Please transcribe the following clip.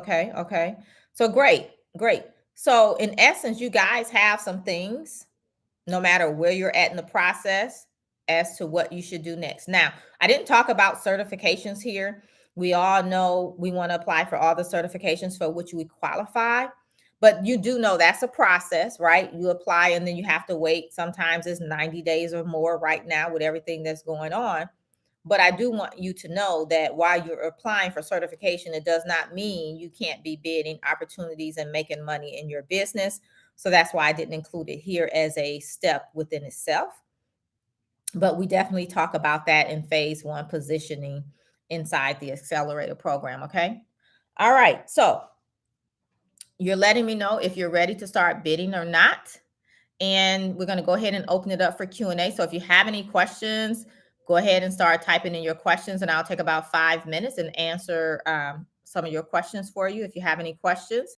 Okay, okay. So great, great. So in essence, you guys have some things, no matter where you're at in the process, as to what you should do next. Now, I didn't talk about certifications here. We all know we want to apply for all the certifications for which we qualify, but you do know that's a process, right? You apply and then you have to wait. Sometimes it's 90 days or more right now with everything that's going on. But I do want you to know that while you're applying for certification, it does not mean you can't be bidding opportunities and making money in your business. So that's why I didn't include it here as a step within itself. But we definitely talk about that in phase one positioning inside the accelerator program. Okay. All right. So you're letting me know if you're ready to start bidding or not. And we're going to go ahead and open it up for Q&A. So if you have any questions, go ahead and start typing in your questions, and I'll take about 5 minutes and answer some of your questions for you if you have any questions.